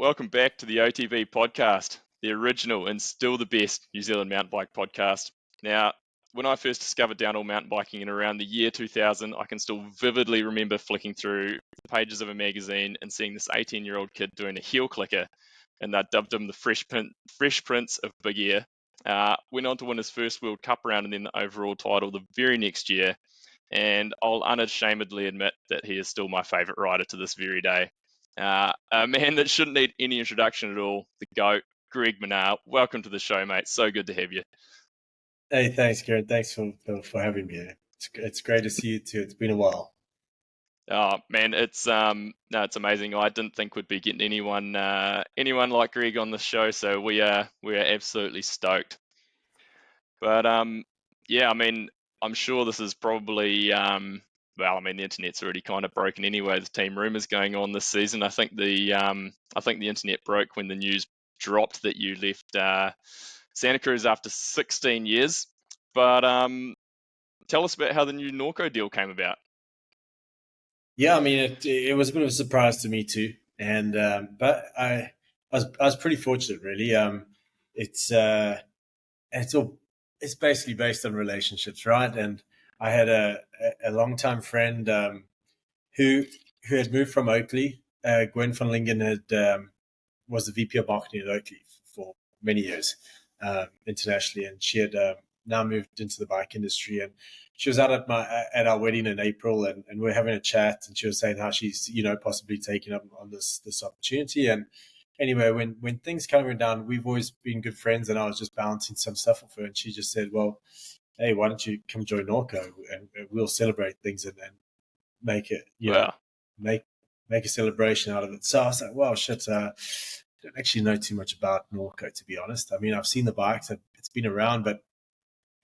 welcome back to the OTB Podcast, the original and still the best New Zealand mountain bike podcast. Now, when I first discovered downhill mountain biking in around the year 2000, I can still vividly remember flicking through the pages of a magazine and seeing this 18-year-old kid doing a heel clicker, and they dubbed him the Fresh Prince of Big Air. Went on to win his first World Cup round and then the overall title the very next year, and I'll unashamedly admit that he is still my favourite rider to this very day. A man that shouldn't need any introduction at all, the GOAT, Greg Minnaar. Welcome to the show, mate. So good to have you. Hey, thanks, Kieran. Thanks for having me. It's great to see you too. It's been a while. Oh man, it's amazing. I didn't think we'd be getting anyone like Greg on the show, so we are absolutely stoked. But yeah, I mean, I'm sure this is probably the internet's already kind of broken anyway. The team rumors going on this season. I think the internet broke when the news dropped that you left Santa Cruz after 16 years. But tell us about how the new Norco deal came about. Yeah, I mean, it was a bit of a surprise to me too, and but I was pretty fortunate, really. It's basically based on relationships, right? And I had a longtime friend who had moved from Oakley. Gwen van Lingen was the VP of marketing at Oakley for many years internationally, and she had now moved into the bike industry. And she was out at our wedding in April, and we were having a chat, and she was saying how she's possibly taking up on this opportunity. And anyway, when things kind of went down, we've always been good friends, and I was just balancing some stuff off her, and she just said, "Well, hey, why don't you come join Norco, and we'll celebrate things and make it, make a celebration out of it." So I was like, "Well, shit, I don't actually know too much about Norco, to be honest. I mean, I've seen the bikes, it's been around, but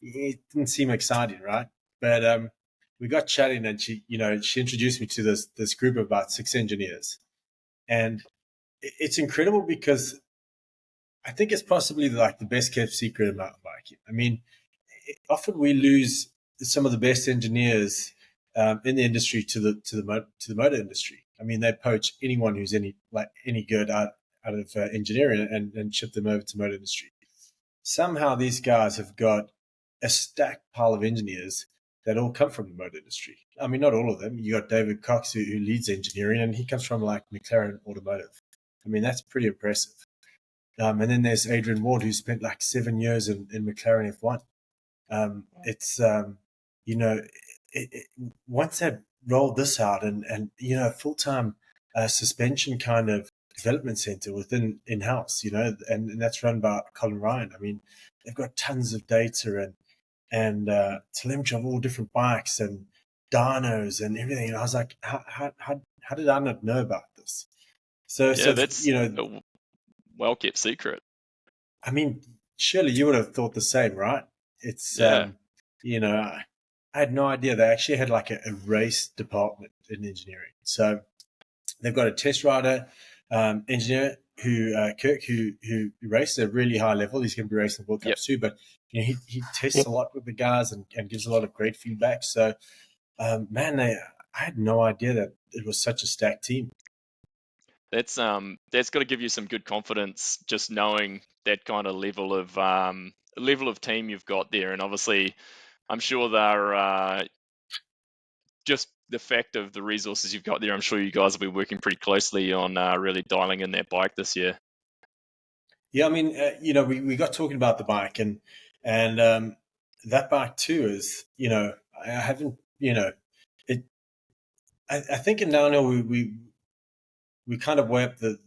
it didn't seem exciting, right?" But we got chatting, and she introduced me to this group of about 6 engineers, and it's incredible because I think it's possibly like the best kept secret in mountain biking. I mean, often we lose some of the best engineers in the industry to the motor industry. I mean, they poach anyone who's any good out of engineering and ship them over to motor industry. Somehow these guys have got a stacked pile of engineers that all come from the motor industry. I mean, not all of them. You got David Cox who leads engineering, and he comes from like McLaren Automotive. I mean, that's pretty impressive. And then there's Adrian Ward, who spent like 7 years in McLaren F1. Once they rolled this out and full-time suspension kind of development center within in-house, and that's run by Colin Ryan. I mean, they've got tons of data and telemetry of all different bikes and dynos and everything. And I was like, how did I not know about this? So that's a well-kept secret. I mean, surely you would have thought the same, right? It's I had no idea they actually had like a race department in engineering. So they've got a test rider engineer Kirk who races at a really high level. He's going to be racing the World Cups too, but he tests a lot with the guys and gives a lot of great feedback. So I had no idea that it was such a stacked team. That's got to give you some good confidence, just knowing that kind of level of team you've got there. And obviously, I'm sure they're just the fact of the resources you've got there. I'm sure you guys will be working pretty closely on really dialing in that bike this year. Yeah, I mean, we got talking about the bike, and that bike too is, I haven't, I think in downhill we kind of weigh up the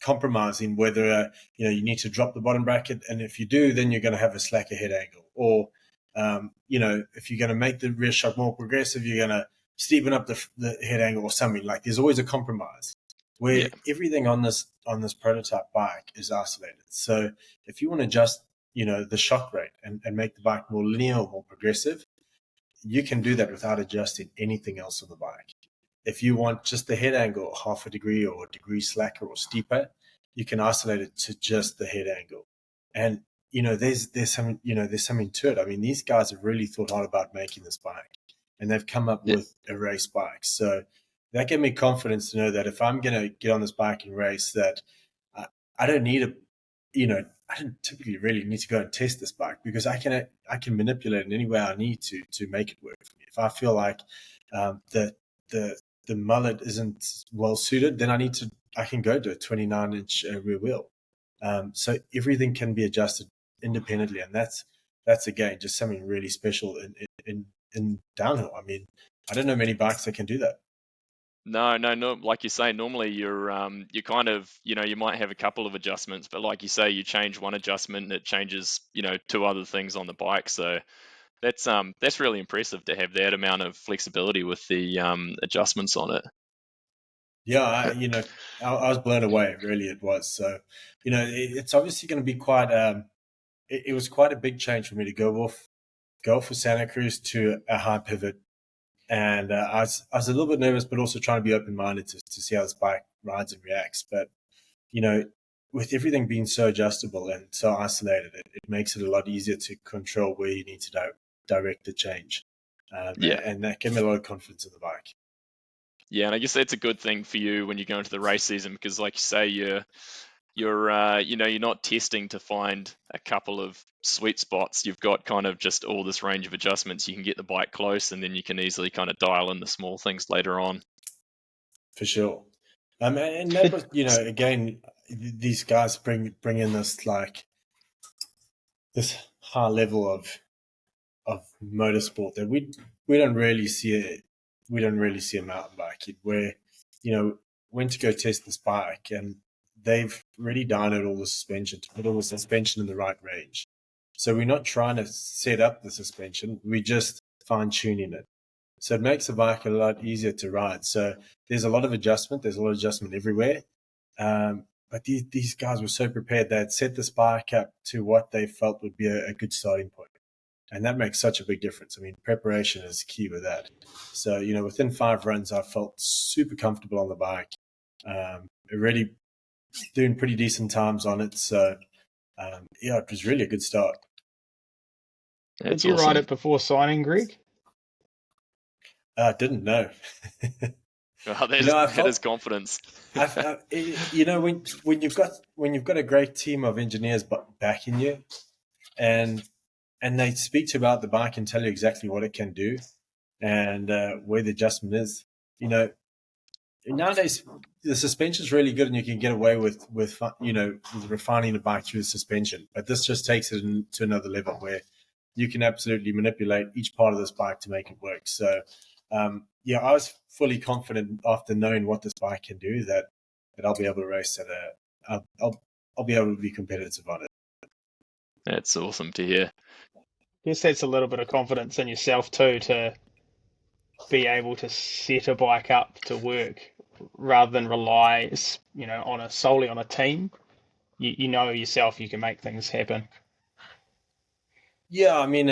compromising whether you need to drop the bottom bracket, and if you do, then you're going to have a slacker head angle, or if you're going to make the rear shock more progressive, you're going to steepen up the head angle or something. Like, there's always a compromise where everything on this prototype bike is isolated. So if you want to adjust the shock rate and make the bike more linear or more progressive, you can do that without adjusting anything else on the bike. If you want just the head angle half a degree or a degree slacker or steeper, you can isolate it to just the head angle. And there's something to it. I mean, these guys have really thought hard about making this bike, and they've come up with a race bike. So that gave me confidence to know that if I'm going to get on this bike and race, that I don't need I don't typically really need to go and test this bike because I can manipulate it in any way I need to make it work for me. If I feel like the the mullet isn't well suited, then I can go to a 29-inch rear wheel. So everything can be adjusted independently, and that's again just something really special in downhill. I mean, I don't know many bikes that can do that. No, like you say, normally you're kind of, you might have a couple of adjustments, but like you say, you change one adjustment and it changes, two other things on the bike. So that's really impressive to have that amount of flexibility with the adjustments on it. Yeah, I was blown away. Really, it was. So, it's obviously going to be quite. It was quite a big change for me to go off of Santa Cruz to a high pivot, and I was a little bit nervous, but also trying to be open minded to see how this bike rides and reacts. But you know, with everything being so adjustable and so isolated, it makes it a lot easier to control where you need to direct the change, Yeah. and that gave me a lot of confidence in the bike. Yeah, and I guess that's a good thing for you when you go into the race season because, like you say, you're you're not testing to find a couple of sweet spots. You've got kind of just all this range of adjustments. You can get the bike close, and then you can easily kind of dial in the small things later on. For sure. And that was, again, these guys bring in this high level of motorsport that we don't really see it. We don't really see a mountain bike where, went to go test this bike and they've really dynoed all the suspension to put all the suspension in the right range. So we're not trying to set up the suspension. We're just fine tuning it. So it makes the bike a lot easier to ride. So there's a lot of adjustment. There's a lot of adjustment everywhere. But these guys were so prepared. They had set this bike up to what they felt would be a good starting point. And that makes such a big difference. I mean, preparation is key with that. So, within 5 runs, I felt super comfortable on the bike. Already doing pretty decent times on it. So, it was really a good start. Did you ride it before signing, Greg? I didn't know. Well, that is confidence. When you've got a great team of engineers backing you, and they speak to you about the bike and tell you exactly what it can do, and where the adjustment is. Nowadays the suspension is really good, and you can get away with refining the bike through the suspension. But this just takes it to another level where you can absolutely manipulate each part of this bike to make it work. So. I was fully confident after knowing what this bike can do that I'll be able to race I'll be able to be competitive on it. That's awesome to hear. I guess that's a little bit of confidence in yourself too, to be able to set a bike up to work rather than rely, solely on a team. You know yourself, you can make things happen. Yeah, I mean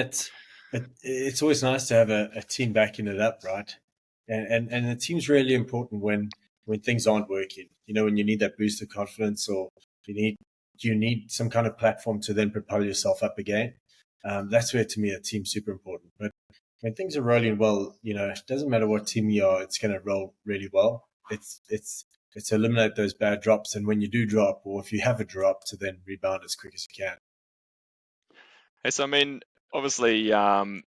it's always nice to have a team backing it up, right? And the team's really important when things aren't working. When you need that boost of confidence, or you need some kind of platform to then propel yourself up again. That's where, to me, a team's super important. But when things are rolling well, it doesn't matter what team you are; it's going to roll really well. It's to eliminate those bad drops, and when you do drop, or if you have a drop, to then rebound as quick as you can. Hey, so I mean, obviously, I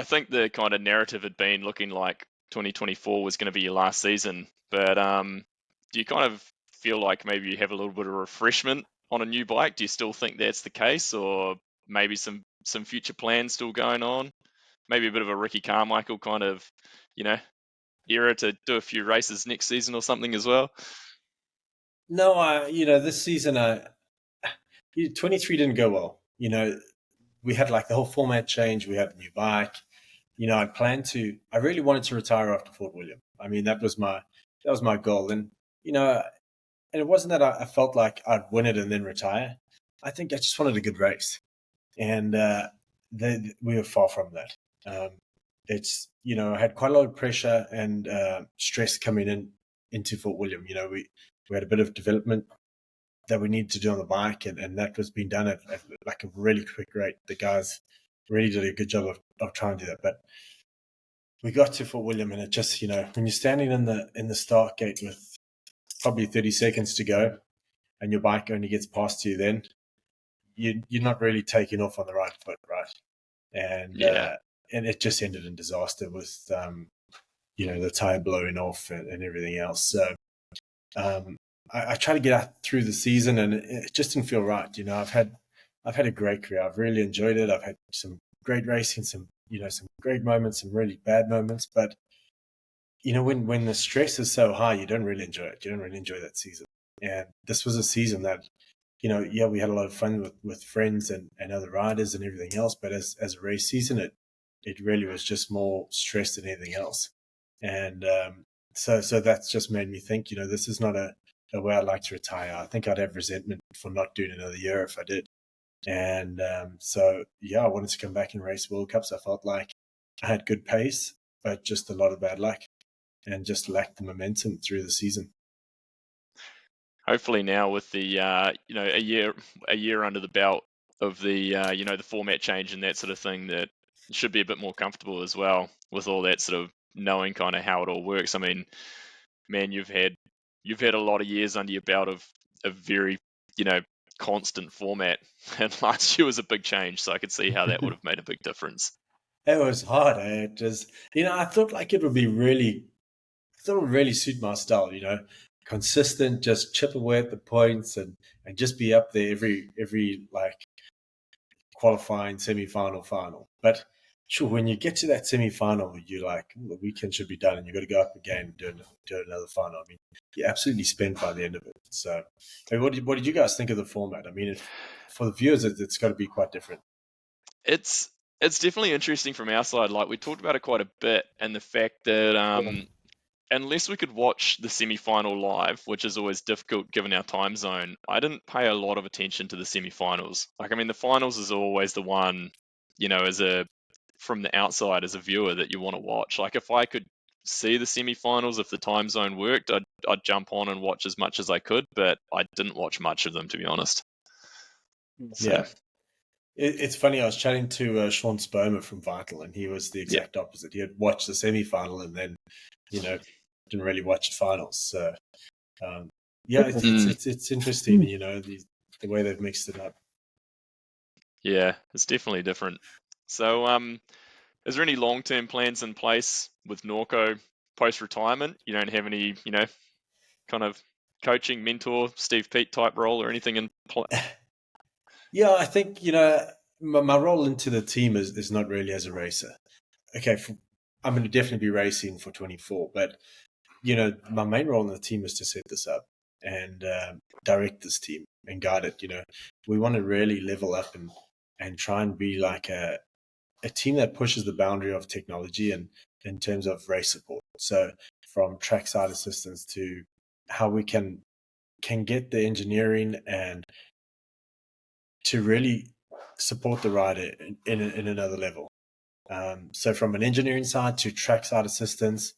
think the kind of narrative had been looking like 2024 was going to be your last season, but do you kind of feel like maybe you have a little bit of refreshment on a new bike? Do you still think that's the case, or maybe some future plans still going on? Maybe a bit of a Ricky Carmichael kind of, era to do a few races next season or something as well? No, this season, 23 didn't go well. We had like the whole format change. We had a new bike. I really wanted to retire after Fort William. I mean, that was my goal. And, and it wasn't that I felt like I'd win it and then retire. I think I just wanted a good race. And we were far from that. I had quite a lot of pressure and stress coming into Fort William. We had a bit of development that we needed to do on the bike, and that was being done at like a really quick rate. The guys really did a good job of trying to do that. But we got to Fort William, and it just, when you're standing in the start gate with probably 30 seconds to go, and your bike only gets past you, then you're not really taking off on the right foot, right? And it just ended in disaster with the tire blowing off and everything else. So I try to get out through the season, and it just didn't feel right. I've had a great career. I've really enjoyed it. I've had some great racing, some great moments, some really bad moments. But when the stress is so high, you don't really enjoy it. You don't really enjoy that season. And this was a season that, we had a lot of fun with friends and other riders and everything else. But as a race season, it really was just more stress than anything else. And so that's just made me think, this is not a way I'd like to retire. I think I'd have resentment for not doing another year if I did. And I wanted to come back and race World Cups. I felt like I had good pace, but just a lot of bad luck and just lacked the momentum through the season. Hopefully now with the a year under the belt of the the format change and that sort of thing, that should be a bit more comfortable as well with all that sort of knowing kind of how it all works. I mean, man, you've had a lot of years under your belt of a very constant format, and last year was a big change, so I could see how that would have made a big difference. It was hard. It just I thought like it would be really, suit my style. Consistent, just chip away at the points and just be up there every like qualifying, semi-final, final. But sure, when you get to that semi-final, you're like, the weekend should be done, and you've got to go up again and do another final. I mean, you're absolutely spent by the end of it. So, what did you guys think of the format? I mean, for the viewers, it's got to be quite different. It's definitely interesting from our side. Like, we talked about it quite a bit, and the fact that unless we could watch the semi-final live, which is always difficult given our time zone, I didn't pay a lot of attention to the semi-finals. Like, I mean, the finals is always the one, from the outside as a viewer that you want to watch. Like, if I could see the semi-finals, if the time zone worked, I'd jump on and watch as much as I could, but I didn't watch much of them, to be honest. So. Yeah. It's funny, I was chatting to Sean Spomer from Vital, and he was the exact opposite. He had watched the semi-final and then, didn't really watch the finals. So, it's interesting, the way they've mixed it up. Yeah, it's definitely different. So, is there any long-term plans in place with Norco post-retirement? You don't have any, kind of coaching, mentor, Steve Pete type role or anything in place? Yeah, I think, my role into the team is not really as a racer. Okay, I'm going to definitely be racing for 24, but, my main role in the team is to set this up and direct this team and guide it. We want to really level up and try and be like a team that pushes the boundary of technology and in terms of race support. So from trackside assistance to how we can get the engineering and to really support the rider in another level. So from an engineering side to trackside assistance,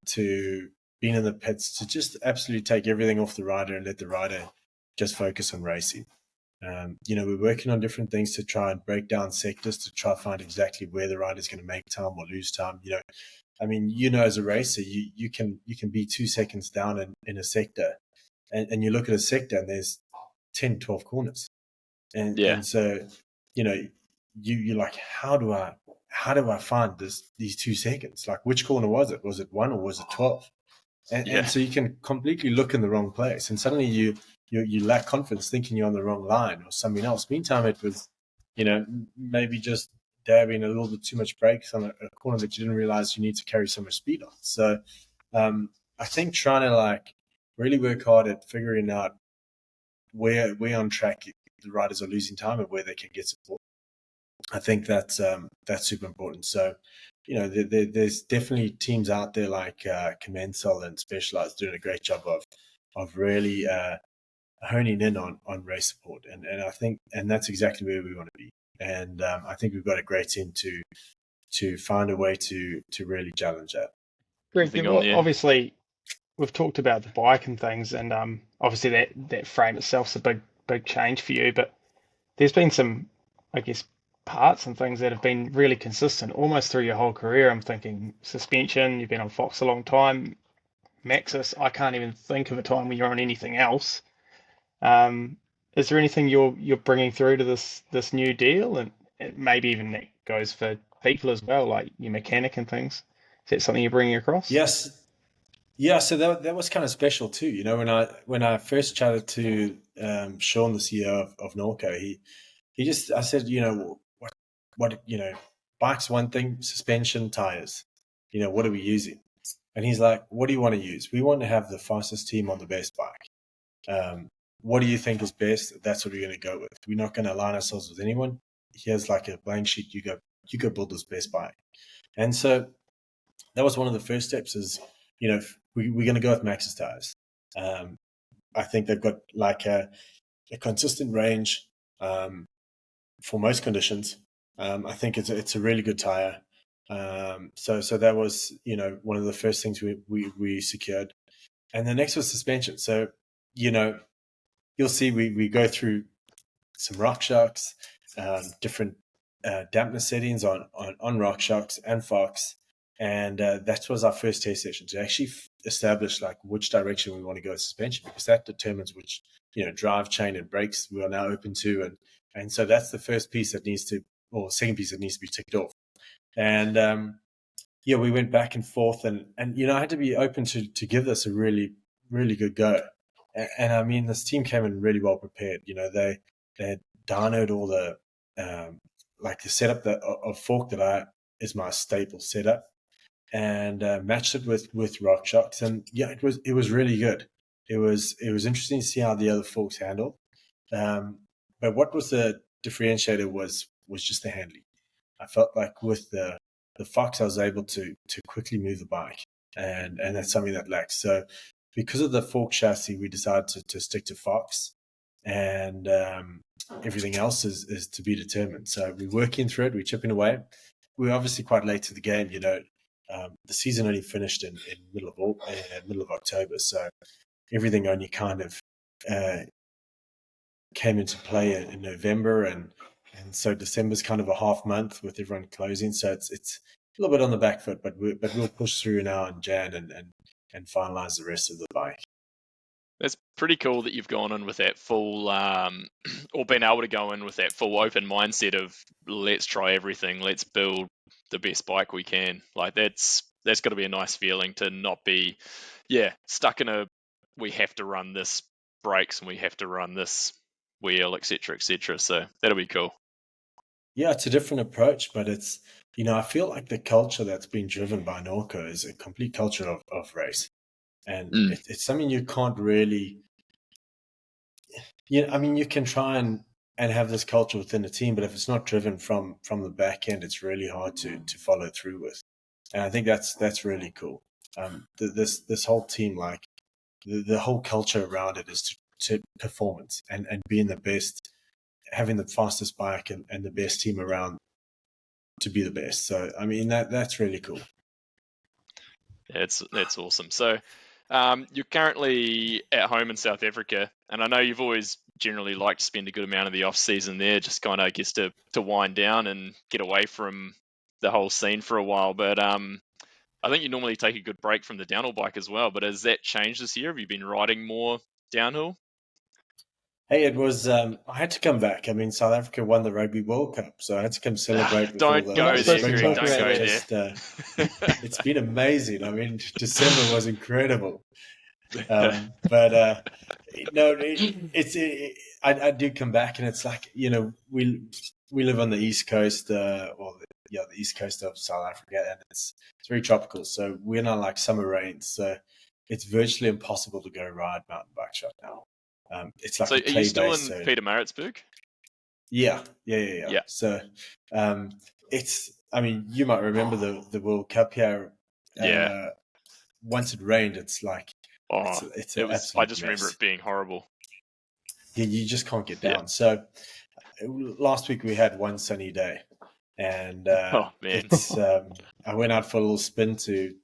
to being in the pits, to just absolutely take everything off the rider and let the rider just focus on racing. We're working on different things to try and break down sectors to try to find exactly where the rider's going to make time or lose time. As a racer, you can be 2 seconds down in a sector, and you look at a sector and there's 10, 12 corners. And so, you're like, how do I find these 2 seconds? Like, which corner was it? Was it 1 or was it 12? And so you can completely look in the wrong place, and suddenly you lack confidence thinking you're on the wrong line or something else. Meantime, it was, maybe just dabbing a little bit too much brakes on a corner that you didn't realize you need to carry so much speed on. So I think trying to really work hard at figuring out where on track the riders are losing time and where they can get support. I think that's super important. So, there's definitely teams out there like Commensal and Specialized doing a great job of really honing in on race support, and I think that's exactly where we want to be. And I think we've got a great team to find a way to really challenge that. Greg, obviously, we've talked about the bike and things, and obviously that frame itself's a big change for you. But there's been some, I guess, parts and things that have been really consistent almost through your whole career. I'm thinking suspension, you've been on Fox a long time, Maxxis, I can't even think of a time when you're on anything else. Is there anything you're bringing through to this new deal, and maybe even that goes for people as well, like your mechanic and things? Is that something you're bringing across? Yes. Yeah, so that was kind of special too. You know, when I first chatted to Sean, the CEO of Norco, he just I said, you know, what you know, bike's one thing, suspension, tires. You know, what are we using? And he's like, what do you want to use? We want to have the fastest team on the best bike. What do you think is best? That's what we're going to go with. We're not going to align ourselves with anyone. Here's like a blank sheet. You go build this best bike. And so that was one of the first steps. Is you know we're going to go with Maxxis tires. I think they've got like a consistent range for most conditions. I think it's a really good tire. So that was one of the first things we secured, and the next was suspension. So you'll see we go through some RockShox, different dampness settings on RockShox and Fox, and that was our first test session to actually establish like which direction we want to go with suspension, because that determines which drive chain and brakes we are now open to, and so that's the first piece that needs to, or second piece that needs to be ticked off. And we went back and forth, and I had to be open to give this a really, really good go. And I mean, this team came in really well prepared. They had dynoed all the like the setup of fork that is my staple setup, and matched it with RockShox, and it was really good. It was interesting to see how the other forks handled. But what was the differentiator was just the handling. I felt like with the Fox, I was able to quickly move the bike, and that's something that lacks. So because of the fork chassis, we decided to stick to Fox, and everything else is to be determined. So we're working through it, we're chipping away. We're obviously quite late to the game. The season only finished in middle of October, so everything only kind of came into play in November, and so December's kind of a half month with everyone closing, so it's a little bit on the back foot, but we'll push through now in Jan and finalize the rest of the bike. That's pretty cool that you've gone in with that full, or been able to go in with that full open mindset of let's try everything, let's build the best bike we can. Like that's got to be a nice feeling to not be, stuck in we have to run this brakes and we have to run this wheel, etc., etc. So that'll be cool. Yeah, it's a different approach, but it's I feel like the culture that's been driven by Norco is a complete culture of race. And it's something you can't really, I mean, you can try and have this culture within a team, but if it's not driven from the back end, it's really hard to follow through with. And I think that's really cool. This whole team, like the whole culture around it is to performance and being the best, having the fastest bike and the best team around to be the best. So, I mean, that's really cool. That's awesome. So, you're currently at home in South Africa, and I know you've always generally liked to spend a good amount of the off season there, just kind of, I guess, to wind down and get away from the whole scene for a while. But I think you normally take a good break from the downhill bike as well. But has that changed this year? Have you been riding more downhill? Hey, it was. I had to come back. I mean, South Africa won the Rugby World Cup, so I had to come celebrate with Don't all go the there, Springboks. Don't go there. It's been amazing. I mean, December was incredible. But I do come back, and it's like we live on the east coast, the east coast of South Africa, and it's very tropical. So we're not like summer rains, so it's virtually impossible to go ride mountain bikes right now. It's like so. Are you still in Pietermaritzburg? Yeah. So it's. I mean, you might remember the World Cup here. Once it rained, it's like. It's I just remember it being horrible. Yeah, you just can't get down. Yeah. So last week we had one sunny day, and it's. I went out for a little spin to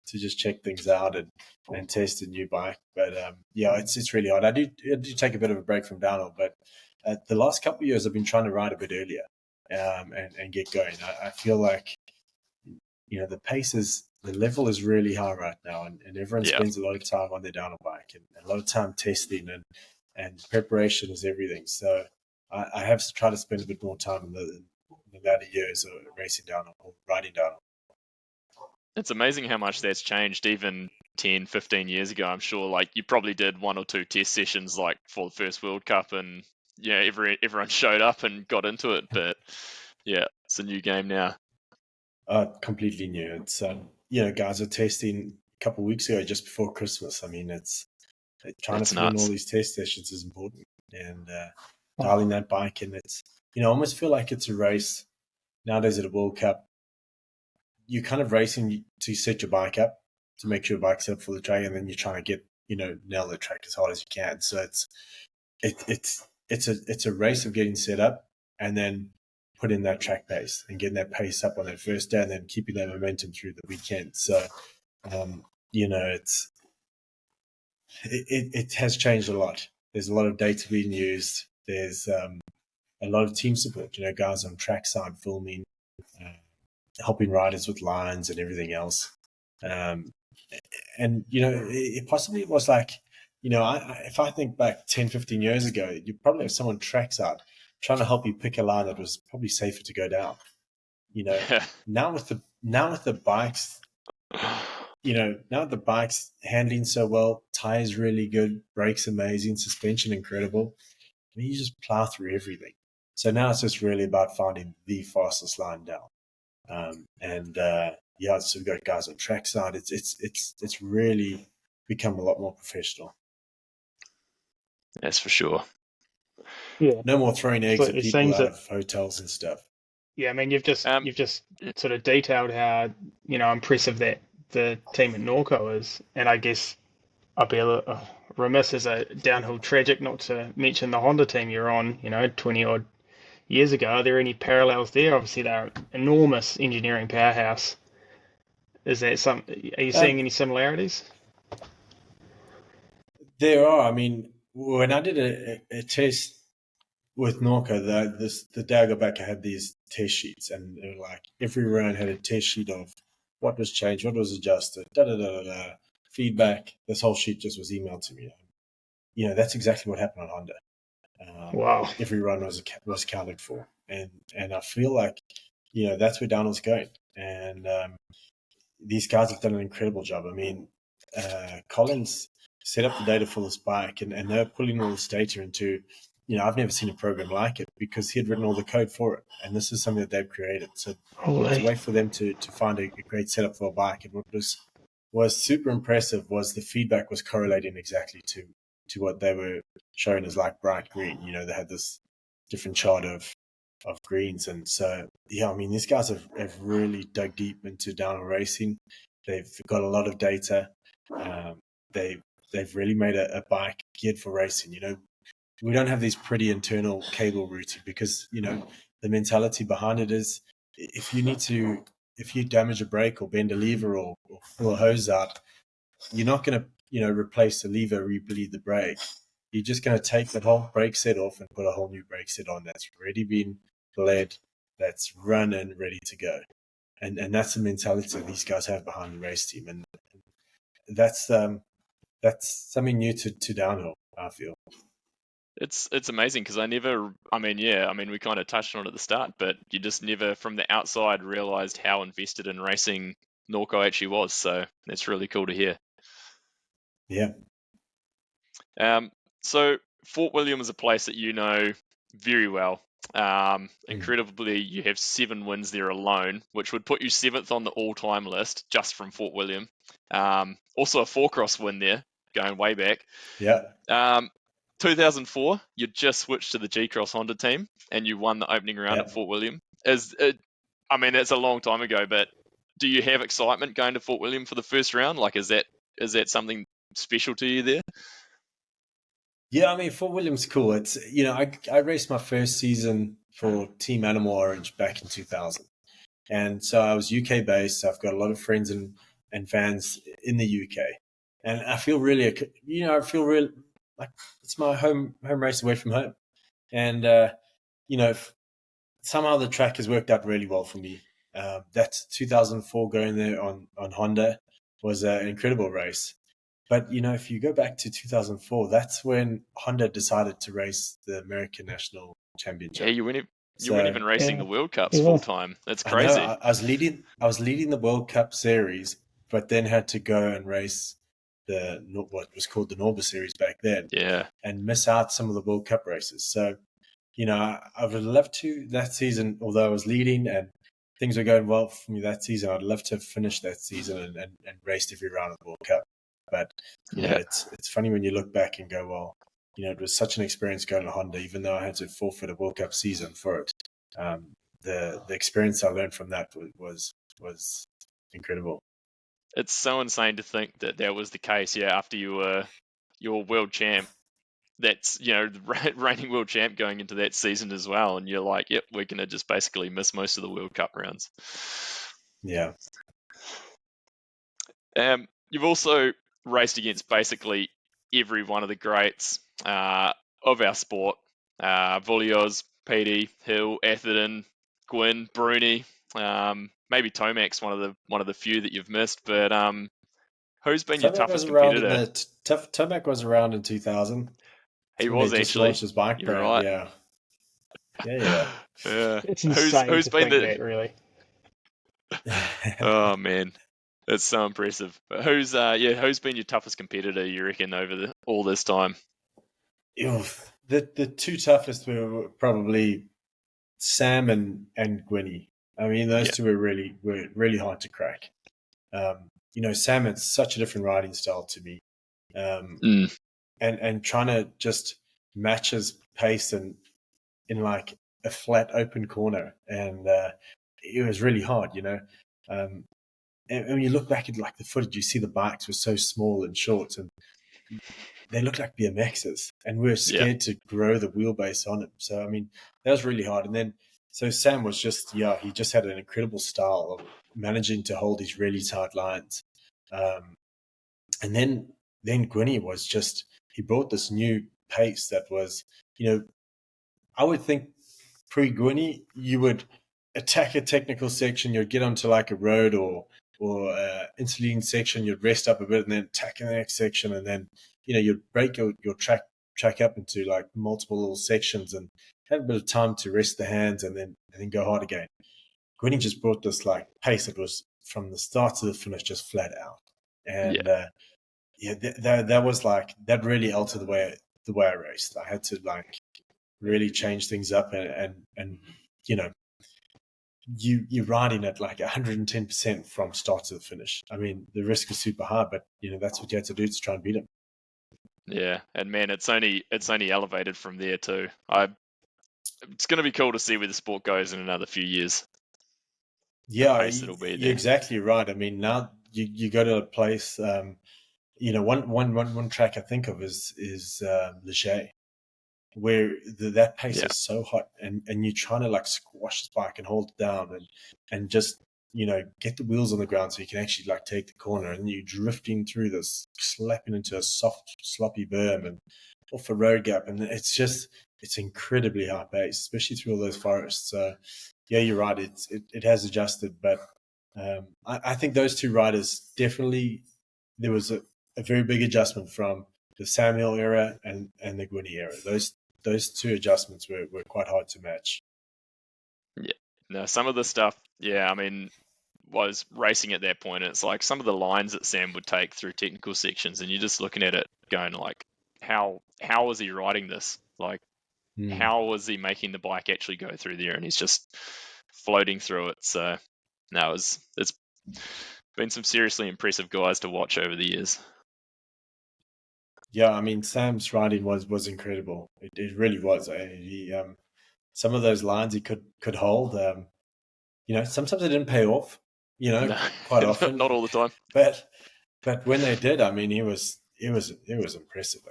just check things out and test a new bike. But it's really hard. I do take a bit of a break from downhill, but the last couple of years I've been trying to ride a bit earlier, and get going. I feel like the level is really high right now, and everyone spends a lot of time on their downhill bike and a lot of time testing, and preparation is everything. So I have to try to spend a bit more time in the latter years of racing downhill or riding downhill. It's amazing how much that's changed even 10, 15 years ago. I'm sure like you probably did 1 or 2 test sessions like for the first World Cup and yeah, everyone showed up and got into it. But yeah, it's a new game now. Completely new. It's guys are testing a couple of weeks ago just before Christmas. I mean, it's trying That's to fit in all nuts. these test sessions is important, and dialing that bike in. It's I almost feel like it's a race nowadays at a World Cup. You're kind of racing to set your bike up to make sure your bike's up for the track, and then you're trying to get nail the track as hard as you can. So it's a race of getting set up and then put in that track pace and getting that pace up on that first day, and then keeping that momentum through the weekend. So it has changed a lot. There's a lot of data being used. There's a lot of team support. Guys on trackside filming. Helping riders with lines and everything else. And, it possibly was like, if I think back 10, 15 years ago, you probably have someone trackside trying to help you pick a line that was probably safer to go down. Now with the bikes, now with the bikes handling so well, tires really good, brakes amazing, suspension incredible. I mean, you just plow through everything. So now it's just really about finding the fastest line down. So we've got guys on trackside. It's really become a lot more professional. That's for sure. Yeah. No more throwing eggs at It people seems out of hotels and stuff. Yeah, I mean, you've just sort of detailed how impressive that the team at Norco is, and I guess I'd be a little remiss as a downhill tragic not to mention the Honda team you're on. 20 odd years ago. Are there any parallels there? Obviously, they're an enormous engineering powerhouse. Are you seeing any similarities? There are. I mean, when I did a test with Norco, the day I got back, I had these test sheets, and they were like every round had a test sheet of what was changed, what was adjusted, feedback. This whole sheet just was emailed to me. That's exactly what happened on Honda. Wow. Every run was accounted for, and I feel like that's where downhill's going, and these guys have done an incredible job. I mean, Collins set up the data for this bike, and they're pulling all this data into. I've never seen a program like it because he had written all the code for it, and this is something that they've created. So it's a way for them to find a great setup for a bike. And what was super impressive was the feedback was correlating exactly to what they were showing as like bright green. They had this different chart of greens, and so I mean these guys have really dug deep into downhill racing. They've got a lot of data. They've really made a bike geared for racing. We don't have these pretty internal cable routing because the mentality behind it is if you damage a brake or bend a lever or pull a hose out, you're not going to replace the lever, rebleed the brake. You're just going to take that whole brake set off and put a whole new brake set on that's already been bled, that's run and ready to go. And that's the mentality that these guys have behind the race team, and that's something new to downhill, I feel. It's amazing because we kind of touched on it at the start, but you just never from the outside realized how invested in racing Norco actually was. So that's really cool to hear. Yeah. So Fort William is a place that you know very well. Incredibly, you have 7 wins there alone, which would put you 7th on the all-time list just from Fort William. Also a 4-cross win there, going way back. Yeah. 2004, you just switched to the G-Cross Honda team and you won the opening round at Fort William. That's a long time ago, but do you have excitement going to Fort William for the first round? Like, is that something special to you there? Yeah, I mean, Fort William's cool. It's I raced my first season for Team Animal Orange back in 2000, and so I was UK based. So I've got a lot of friends and fans in the UK, and I feel really, like it's my home race away from home, and somehow the track has worked out really well for me. That 2004 going there on Honda was an incredible race. But, if you go back to 2004, that's when Honda decided to race the American National Yeah, Championship. you weren't So even racing the Yeah. World Cups Yeah. full time. That's I know crazy. I was leading the World Cup series, but then had to go and race what was called the Norco series back then, Yeah, and miss out some of the World Cup races. So, I would love to that season, although I was leading and things were going well for me that season. I'd love to have finished that season and raced every round of the World Cup. But yeah. it's funny when you look back and go, well, it was such an experience going to Honda, even though I had to forfeit a World Cup season for it. The experience I learned from that was incredible. It's so insane to think that that was the case. Yeah, after you were your world champ, that's the reigning world champ going into that season as well, and you're like, yep, we're gonna just basically miss most of the World Cup rounds. Yeah. You've also raced against basically every one of the greats of our sport: Vullios, Petey, Hill, Atherton, Gwyn, Bruni, maybe Tomac's one of the few that you've missed. But who's been your Tomac was toughest around competitor? Tomac was around in 2000. He When they was just actually. launched his bike You're brand. right. Yeah. Yeah. Yeah. It's insane Who's to been think the? that, really. Yeah. Oh man, it's so impressive. But who's been your toughest competitor, you reckon, over all this time? The two toughest were probably Sam and Gwynny. I mean, those Yeah. two were really hard to crack. Sam had such a different riding style to me, Mm. and trying to just match his pace and in like a flat open corner, and it was really hard. And when you look back at like the footage, you see the bikes were so small and short, and they look like BMXs, and we were Yeah. scared to grow the wheelbase on them. So I mean, that was really hard. And then so Sam was he just had an incredible style of managing to hold these really tight lines. And then Gwynny was just he brought this new pace that was, I would think pre-Gwynny, you would attack a technical section, you'd get onto like a road or interleading section, you'd rest up a bit and then attack the next section, and then you'd break your track up into like multiple little sections and have a bit of time to rest the hands and then go hard again. Gwynny just brought this like pace that was from the start to the finish just flat out, and Yeah. that was like that really altered the way I raced. I had to like really change things up and you're riding at like 110% from start to the finish. I mean, the risk is super high, but that's what you had to do to try and beat him. Yeah. And man, it's only elevated from there too. It's going to be cool to see where the sport goes in another few years. The Yeah, pace that'll be you're there. exactly right. I mean, now you go to a place. One track I think of is Leger, where that pace Yeah. is so hot, and you're trying to like squash the bike and hold it down and just get the wheels on the ground so you can actually like take the corner, and you're drifting through this, slapping into a soft sloppy berm and off a road gap, and it's incredibly high pace, especially through all those forests. So yeah, you're right, it has adjusted, but I think those two riders definitely, there was a very big adjustment from the Samuel era and the Gwynny era. Those two adjustments were quite hard to match. Yeah. No, some of the stuff, yeah, I mean, was racing at that point. It's like some of the lines that Sam would take through technical sections, and you're just looking at it going like, how was he riding this? Like, how was he making the bike actually go through there? And he's just floating through it. So no, it's been some seriously impressive guys to watch over the years. Yeah, I mean, Sam's riding was incredible. It really was. He some of those lines he could hold. Sometimes they didn't pay off. No, Quite often, not all the time. but when they did, I mean, it was impressive. Though.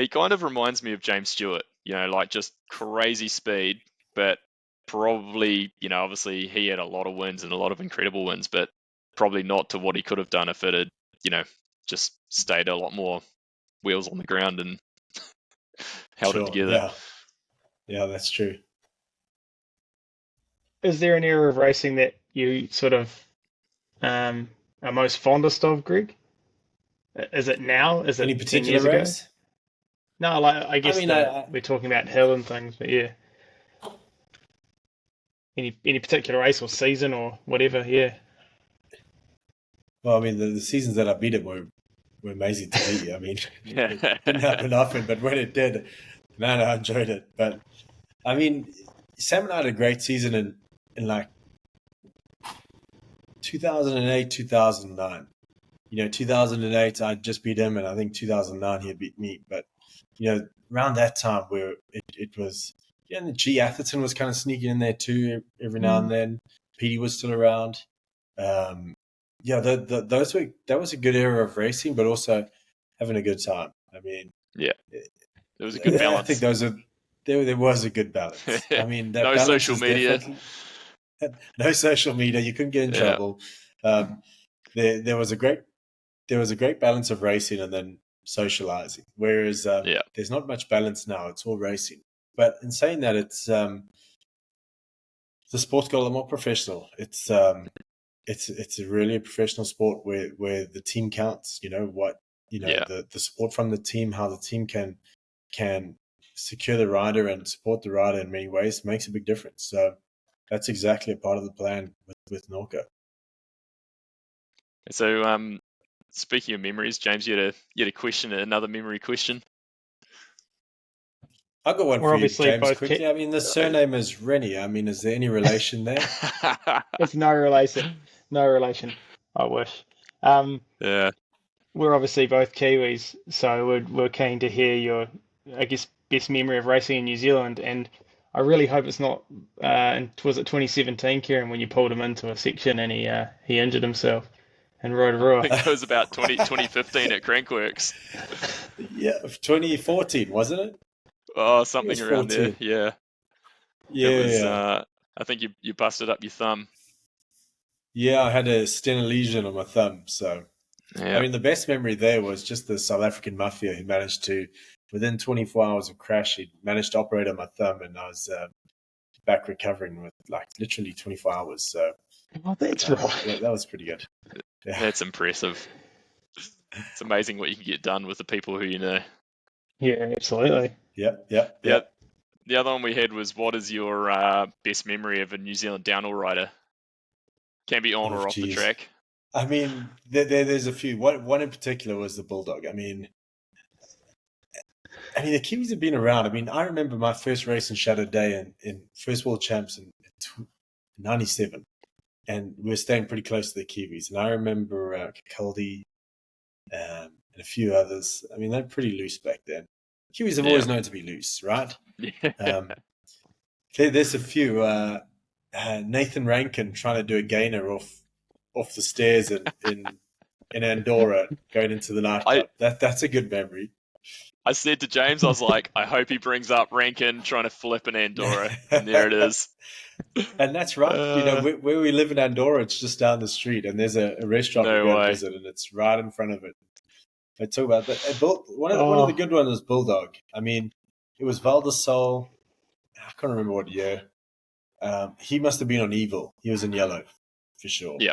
He kind of reminds me of James Stewart, like just crazy speed, but probably, obviously he had a lot of wins and a lot of incredible wins, but probably not to what he could have done if it had, just stayed a lot more wheels on the ground and held it Sure, together. yeah, that's true. Is there an era of racing that you sort of are most fondest of, Greg? Is it now? Is Any it 10 particular years ago? race? No, like I I guess mean, we're talking about hill and things, but yeah. Any particular race or season or whatever, yeah. well, I mean, the seasons that I beat it were amazing to beat. I mean, it Yeah. didn't happen often, but when it did, man, I enjoyed it. But I mean, Sam and I had a great season in like 2008, 2009. 2008, I just beat him, and I think 2009 he beat me. But around that time, where it was, and the G Atherton was kind of sneaking in there too every now and then. Petey was still around. That was a good era of racing, but also having a good time. I mean, Yeah. There was a good I think balance. there was a good balance. I mean, that No balance social is media. definitely no social media. You couldn't get in Yeah. trouble. There was a great balance of racing and then socializing. Whereas Yeah. there's not much balance now. It's all racing. But in saying that, it's the sport's got a lot more professional. It's a really a professional sport where the team counts. Yeah. The support from the team, how the team can secure the rider and support the rider in many ways makes a big difference. So that's exactly a part of the plan with Norco. So, speaking of memories, James, you had a question, another memory question. I've got one We're for you, obviously James, both quickly. I mean, the surname is Rennie. I mean, is there any relation there? It's no relation. No relation. I wish. Yeah. We're obviously both Kiwis, so we're keen to hear your, I guess, best memory of racing in New Zealand. And I really hope it's not. Was it 2017, Kieran, when you pulled him into a section and he injured himself in I Rotorua? think it was about 2015 at Crankworks. Yeah, 2014, wasn't it? Oh, It was something around there. 14. Yeah. It was, Yeah. I think you busted up your thumb. Yeah, I had a stena lesion on my thumb. So, I Yeah. mean, the best memory there was just the South African mafia who managed to, within 24 hours of crash, he managed to operate on my thumb, and I was back recovering with like literally 24 hours. So, Oh, that's right. that was pretty good. Yeah. That's impressive. It's amazing what you can get done with the people who you know. Yeah, absolutely. Yep. The other one we had was, what is your best memory of a New Zealand downhill rider? Can be on Oh, or off the geez. track. I mean, there's a few. One in particular was the Bulldog. I mean, the Kiwis have been around. I mean, I remember my first race in Shadow Day in First World Champs in 97, and we were staying pretty close to the Kiwis. And I remember Caldi and a few others. I mean, they're pretty loose back then. Kiwis have always known to be loose, right? Yeah. There's a few. Nathan Rankin trying to do a gainer off the stairs in Andorra going into the nightclub. That's a good memory. I said to James, I was like, I hope he brings up Rankin trying to flip in Andorra. And there it is. And that's right. Where we live in Andorra, it's just down the street, and there's a restaurant we No go and way. visit, and it's right in front of it. I talk about that. One of the good ones was Bulldog. I mean, it was Valdesol. I can't remember what year. He must have been on Evil. He was in yellow, for sure. Yeah.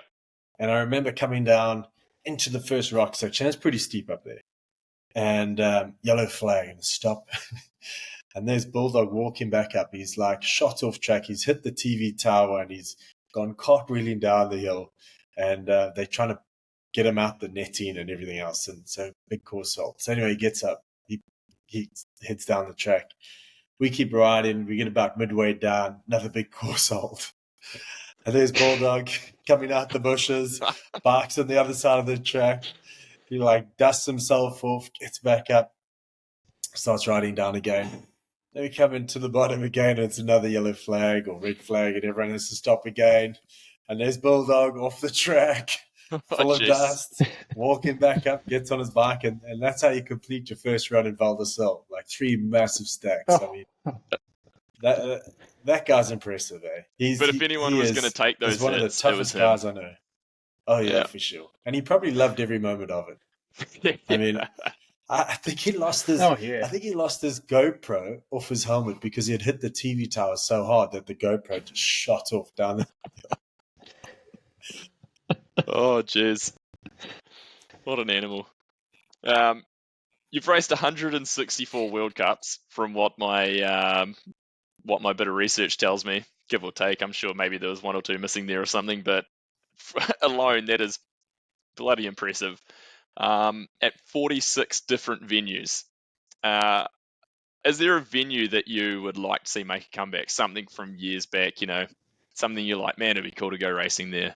And I remember coming down into the first rock section. It's pretty steep up there. And yellow flag and stop. And there's Bulldog walking back up. He's like shot off track. He's hit the TV tower and he's gone cartwheeling down the hill. And they're trying to get him out the netting and everything else. And so big course salt. So anyway, he gets up. He heads down the track. We keep riding. We get about midway down. Another big course hold. And there's Bulldog coming out the bushes, barks on the other side of the track. He dusts himself off, gets back up, starts riding down again. Then we come into the bottom again, and it's another yellow flag or red flag, and everyone has to stop again. And there's Bulldog off the track, full of dust, walking back up, gets on his bike, and that's how you complete your first run in Val d'Isle. 3 massive stacks. I mean, that guy's impressive, eh? But if anyone was going to take those he's one hits, of the toughest guys I know. Oh, yeah, for sure. And he probably loved every moment of it. I mean, I think he lost his. Oh, yeah. I think he lost his GoPro off his helmet because he had hit the TV tower so hard that the GoPro just shot off down the. Oh, jeez. What an animal. You've raced 164 World Cups from what my bit of research tells me, give or take. I'm sure maybe there was one or two missing there or something, but alone, that is bloody impressive. At 46 different venues. Is there a venue that you would like to see make a comeback? Something from years back, something you're like, man, it'd be cool to go racing there.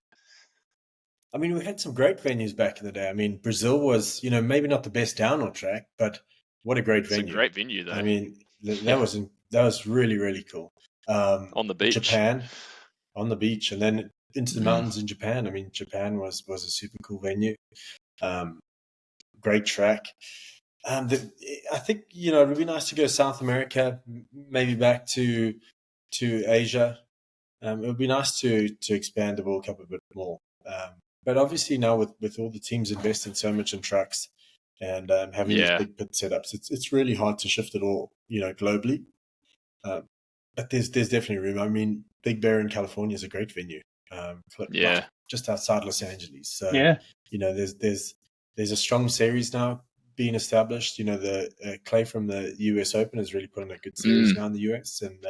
I mean, we had some great venues back in the day. I mean, Brazil was, maybe not the best downhill track, but what a great venue. It's a great venue, though. I mean, that was really, really cool. On the beach. Japan, on the beach, and then into the mountains in Japan. I mean, Japan was a super cool venue. Great track. I think, it would be nice to go South America, maybe back to Asia. It would be nice to expand the World Cup a bit more. But obviously now with all the teams investing so much in trucks and having these big pit setups, it's really hard to shift it all, globally. But there's definitely room. I mean, Big Bear in California is a great venue. Just outside Los Angeles. So there's a strong series now being established. The Clay from the US Open has really put on a good series now in the US, and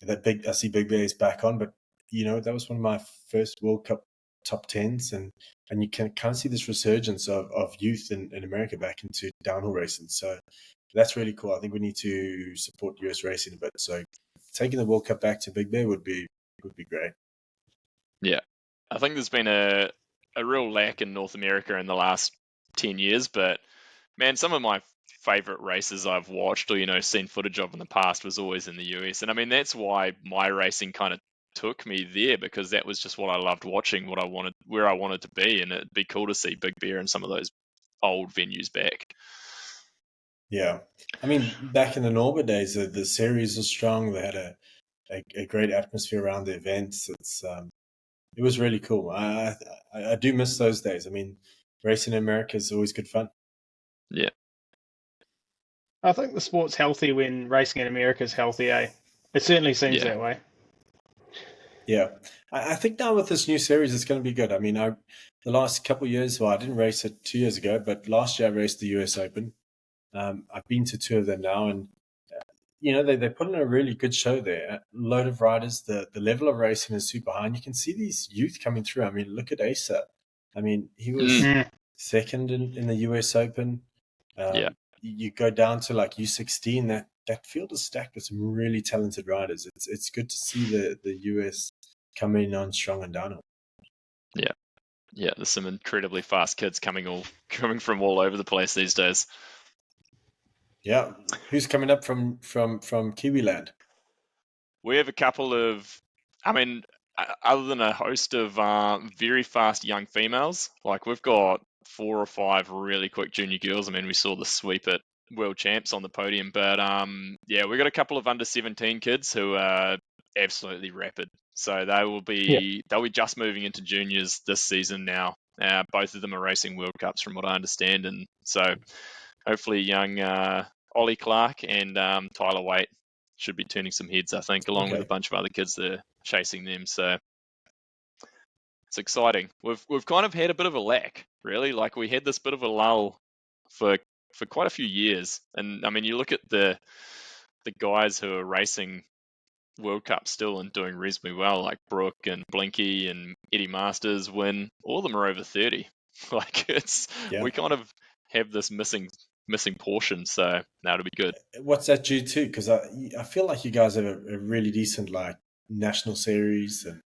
I see Big Bear is back on, but that was one of my first World Cup top tens, and you can kind of see this resurgence of youth in America back into downhill racing. So that's really cool. I think we need to support US racing a bit. So taking the World Cup back to Big Bear would be great. Yeah, I think there's been a real lack in North America in the last 10 years, but man, some of my favorite races I've watched or seen footage of in the past was always in the US, and I mean that's why my racing kind of took me there, because that was just what I loved watching, where I wanted to be, and it'd be cool to see Big Bear and some of those old venues back. Yeah, I mean, back in the Norba days, the series was strong. They had a great atmosphere around the events. It was really cool. I do miss those days. I mean, racing in America is always good fun. Yeah. I think the sport's healthy when racing in America is healthy, eh? It certainly seems that way. Yeah. I think now with this new series, it's going to be good. I mean, the last couple of years, I didn't race it 2 years ago, but last year I raced the US Open. I've been to two of them now, and they put in a really good show there. A load of riders. The level of racing is super high, and you can see these youth coming through. I mean, look at Asa. I mean, he was second in the US Open. You go down to like U16. That field is stacked with some really talented riders. It's good to see the US coming on strong and downhill. Yeah. There's some incredibly fast kids coming from all over the place these days. Yeah, who's coming up from Kiwi land? We have a couple of, I mean, other than a host of very fast young females, like we've got 4 or 5 really quick junior girls. I mean, we saw the sweep at World Champs on the podium, but we got a couple of under 17 kids who are absolutely rapid. So they'll be just moving into juniors this season now. Both of them are racing World Cups from what I understand, and so hopefully young Ollie Clark and Tyler Waite should be turning some heads, I think, along with a bunch of other kids that are chasing them. So it's exciting. We've kind of had a bit of a lack, really. Like we had this bit of a lull for quite a few years. And I mean, you look at the guys who are racing World Cup still and doing reasonably well, like Brooke and Blinky and Eddie Masters, Win, all of them are over 30. Like we kind of have this missing portion, so now it'll be good. What's that due to? Because I feel like you guys have a really decent like national series, and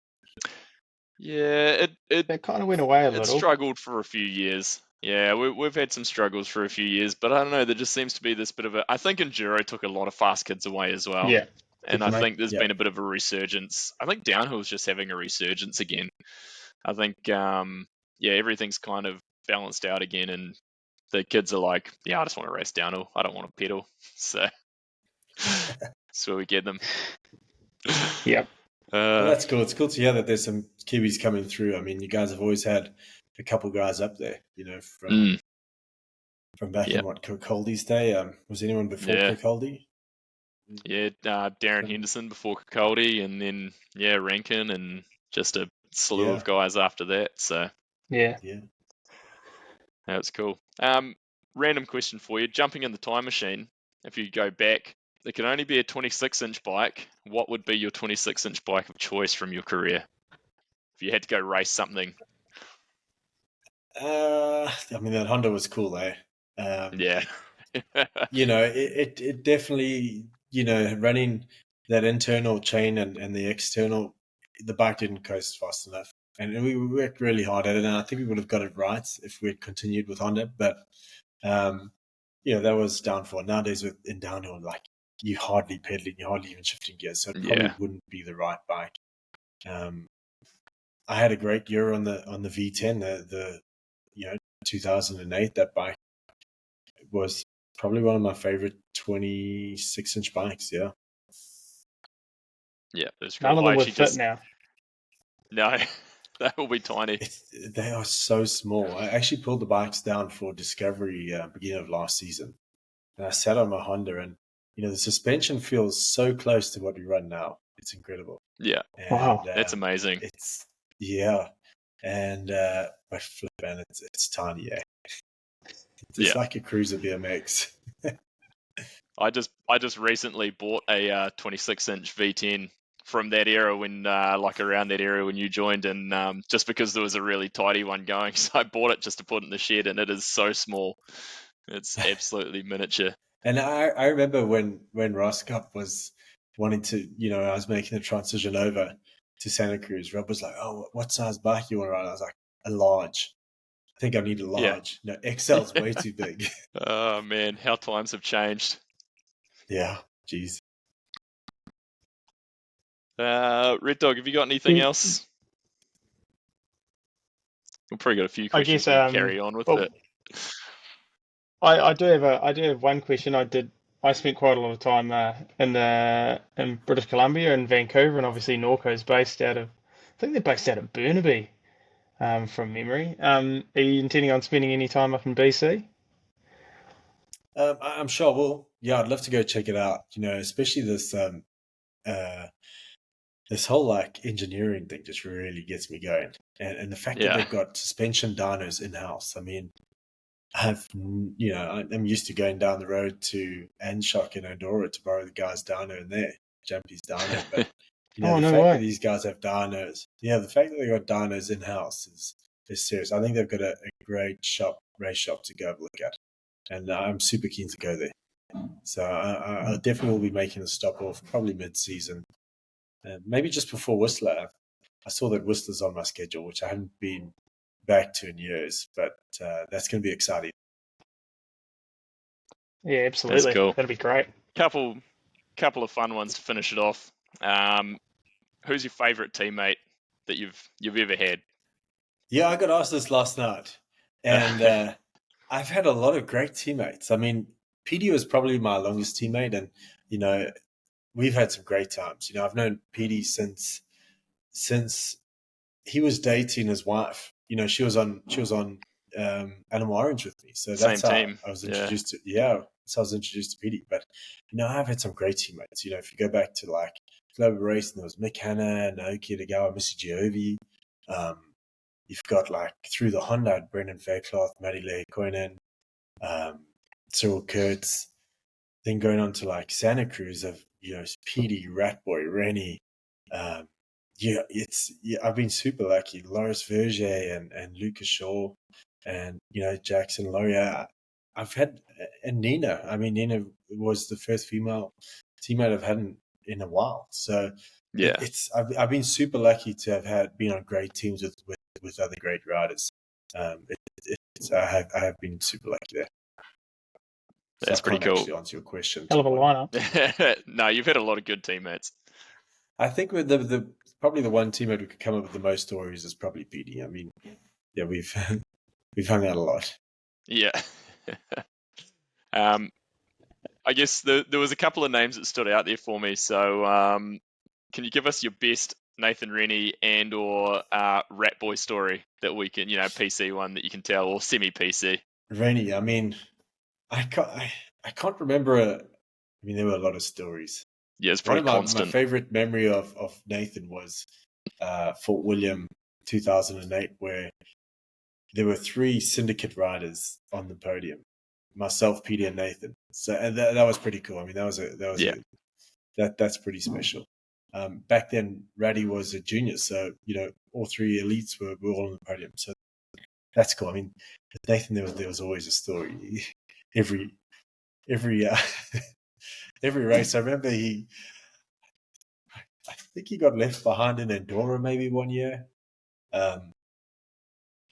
it kind of went away a little. It struggled for a few years. Yeah, we've had some struggles for a few years, but I don't know. There just seems to be this bit of I think Enduro took a lot of fast kids away as well. Yeah. And I think there's been a bit of a resurgence. I think downhill's just having a resurgence again. I think, everything's kind of balanced out again, and the kids are like, I just want to race downhill. I don't want to pedal. So that's where we get them. Yep. Well, that's cool. It's cool to hear that there's some Kiwis coming through. I mean, you guys have always had a couple guys up there, from back in Kirkcaldy's day. Was anyone before Kirkcaldy? Yeah, Darren Henderson before Kirkcaldy, and then Rankin, and just a slew of guys after that. So yeah, that's cool. random question for you. Jumping in the time machine, if you go back, it can only be a 26-inch bike. What would be your 26-inch bike of choice from your career? If you had to go race something. I mean, that Honda was cool, eh? Yeah. It definitely, running that internal chain and the external, the bike didn't coast fast enough. And we worked really hard at it, and I think we would have got it right if we had continued with Honda. But, that was downfall. Nowadays, in downhill, like, you're hardly pedaling, you're hardly even shifting gears, so it probably wouldn't be the right bike. I had a great year on the V10, the 2008. That bike was probably one of my favorite 26-inch bikes. Yeah. Yeah, that's None cool. of them would fit now. No, they will be tiny. They are so small. I actually pulled the bikes down for Discovery beginning of last season, and I sat on my Honda, and the suspension feels so close to what we run now. It's incredible. Yeah. And, wow, that's amazing. And but flip, and it's tiny. Yeah. It's like a cruiser BMX. I just recently bought a 26-inch V10 from that era when, around that era when you joined, and just because there was a really tidy one going, so I bought it just to put in the shed, and it is so small. It's absolutely miniature. And I remember when Ross Cup was wanting to, I was making the transition over to Santa Cruz. Rob was like, "Oh, what size bike you want to ride?" I was like, "A large. I think I need a large. No, XL's way too big." Oh man, how times have changed. Yeah, geez. Red Dog, have you got anything else? We've probably got a few questions we can carry on with it. I do have one question. I spent quite a lot of time in British Columbia and Vancouver, and obviously Norco's based out of, I think they're based out of Burnaby, from memory. Are you intending on spending any time up in BC? I'm sure I will. Yeah, I'd love to go check it out. Especially this this whole like engineering thing just really gets me going, and the fact that they've got suspension dynos in house. I mean, I'm used to going down the road to Anshock in Rotorua to borrow the guy's dyno in there, Jumpy's dyno. But that these guys have dynos, the fact that they got dynos in house is serious. I think they've got a great race shop to go have a look at, and I'm super keen to go there. So I definitely will be making a stop off probably mid-season, maybe just before Whistler. I saw that Whistler's on my schedule, which I haven't been back to in years, but that's going to be exciting. Yeah, absolutely. That's cool. That'd be great. Couple of fun ones to finish it off. Who's your favourite teammate that you've ever had? Yeah, I got asked this last night, and I've had a lot of great teammates. I mean, PD was probably my longest teammate, and we've had some great times. I've known PD since he was dating his wife. She was on Animal Orange with me, so that's how I was introduced to. Yeah, so I was introduced to PD. But I've had some great teammates. If you go back to like Global Racing, there was Mick Hanna, Naoki Degawa, Missy Giovi. You've got like through the Honda, Brendan Faircloth, Matty Leikoinen, Cyril Kurtz. Then going on to like Santa Cruz of PD, Ratboy, Rennie. I've been super lucky. Loris Verger and Lucas Shaw, and Jackson Laurier. I've had, and Nina. I mean, Nina was the first female teammate I've had in a while. So I've been super lucky to have been on great teams with other great riders. I have been super lucky there. That's pretty cool. Actually answer your question. Hell of a lineup. No, you've had a lot of good teammates. I think with probably the one teammate who could come up with the most stories is probably PD. I mean, we've hung out a lot. Yeah. I guess there was a couple of names that stood out there for me. So can you give us your best Nathan Rennie and or Ratboy story that we can, PC one that you can tell, or semi-PC? Rennie, I mean, I can't remember. I mean, there were a lot of stories. Yeah, it's probably constant. My favorite memory of Nathan was Fort William 2008, where there were 3 syndicate riders on the podium. myself, Peter, and Nathan. So and that was pretty cool. I mean, that's pretty special. Back then, Raddy was a junior, so all three elites were all on the podium. So that's cool. I mean, with Nathan, there was always a story. Every every race, I remember I think he got left behind in Andorra maybe one year.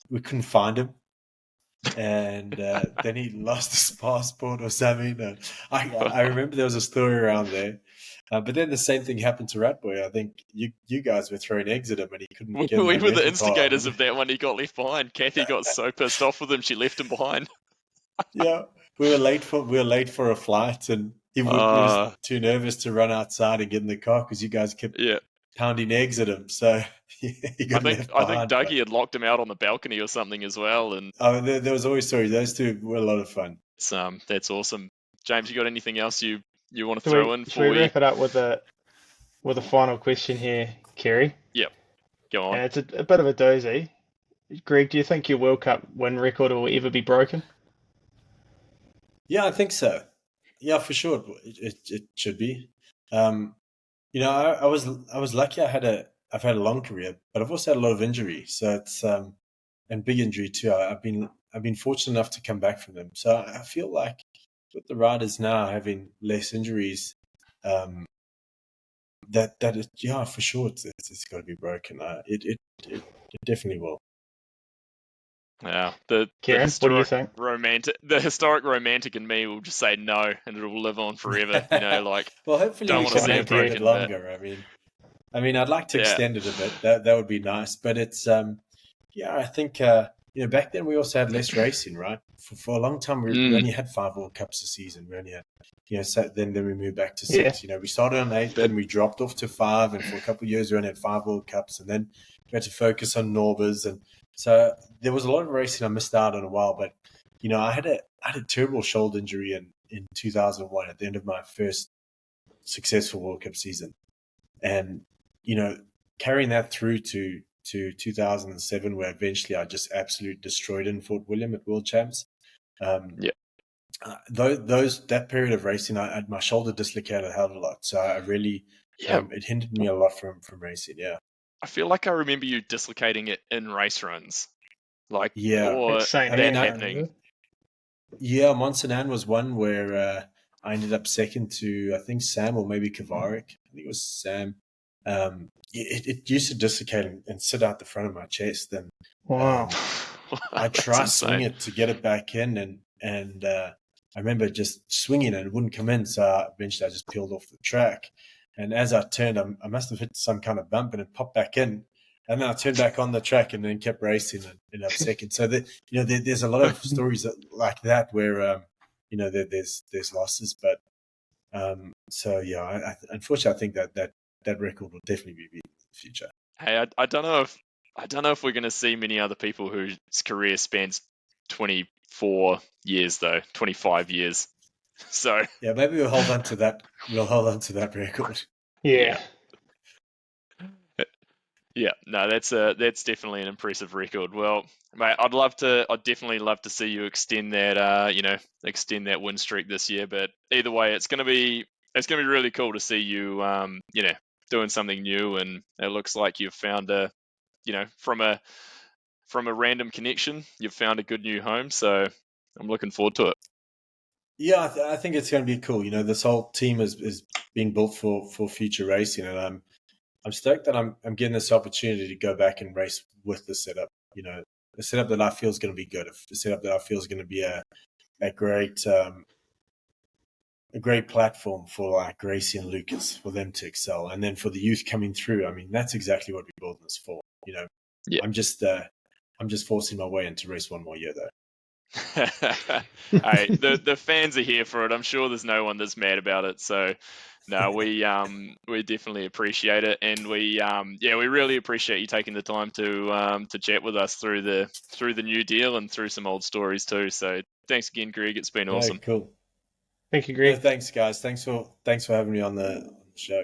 We couldn't find him, and then he lost his passport or something. I remember there was a story around there. But then the same thing happened to Ratboy. I think you guys were throwing eggs at him and he couldn't We get him. were the instigators of that one. He got left behind. Kathy got so pissed off with him, she left him behind. Yeah, we were late for a flight, and he was too nervous to run outside and get in the car because you guys kept pounding eggs at him. So he got left behind. I think Dougie had locked him out on the balcony or something as well. And there was always stories. Those two were a lot of fun. That's awesome. James, you got anything else you want to throw in? Should we wrap it up with a final question here, Kerry? Yep, go on. And it's a bit of a doozy. Greg, do you think your World Cup win record will ever be broken? Yeah, I think so. Yeah, for sure, it should be. I was lucky. I've had a long career, but I've also had a lot of injury. So it's and big injury too. I've been fortunate enough to come back from them. So I feel like with the riders now having less injuries, for sure it's got to be broken. It definitely will. Yeah, Kieran, what do you think? The historic romantic in me will just say no, and it will live on forever. Well, hopefully don't we want to can see make it broken it longer. I mean, I'd like to extend it a bit. That would be nice. But it's I think back then we also had less racing, right? For a long time we only had 5 World Cups a season. We only had so then we moved back to 6. We started on 8, then we dropped off to 5, and for a couple of years we only had 5 World Cups, and then we had to focus on Norbers, and so there was a lot of racing I missed out on a while. But I had a terrible shoulder injury in 2001 at the end of my first successful World Cup season, and carrying that through to 2007, where eventually I just absolutely destroyed in Fort William at World Champs. That period of racing, I had my shoulder dislocated a hell of a lot. So I really, it hindered me a lot from racing. Yeah. I feel like I remember you dislocating it in race runs. Or that happening. Yeah, Monsanand was one where I ended up second to, I think, Sam or maybe Kavarik. I think it was Sam. It used to dislocate and sit out the front of my chest. And wow. I tried to swing it to get it back in, and I remember just swinging it. It wouldn't come in, so eventually I just peeled off the track. And as I turned, I must have hit some kind of bump, and it popped back in. And then I turned back on the track and then kept racing and ended up second. So there's a lot of stories like that where there's losses, but unfortunately I think that record will definitely be beat in the future. Hey, I don't know if we're going to see many other people whose career spans 24 years though, 25 years. So yeah, maybe we'll hold on to that. We'll hold on to that record. Yeah. Yeah, no, that's definitely an impressive record. Well, mate, I'd definitely love to see you extend that win streak this year. But either way, it's gonna be really cool to see you, doing something new. And it looks like you've found from a random connection, you've found a good new home. So I'm looking forward to it. Yeah, I think it's going to be cool. This whole team is being built for future racing, and I'm stoked that I'm getting this opportunity to go back and race with the setup. The setup that I feel is going to be good. The setup that I feel is going to be a great platform for like Gracie and Lucas, for them to excel, and then for the youth coming through. I mean, that's exactly what we're building this for. Yeah. I'm just forcing my way into race one more year though. Hey, the fans are here for it. I'm sure there's no one that's mad about it. So no, we definitely appreciate it, and we really appreciate you taking the time to chat with us through the new deal and through some old stories too. So thanks again, Greg. It's been awesome. Cool. Thank you, Greg. Yeah, thanks, guys. Thanks for having me on the show.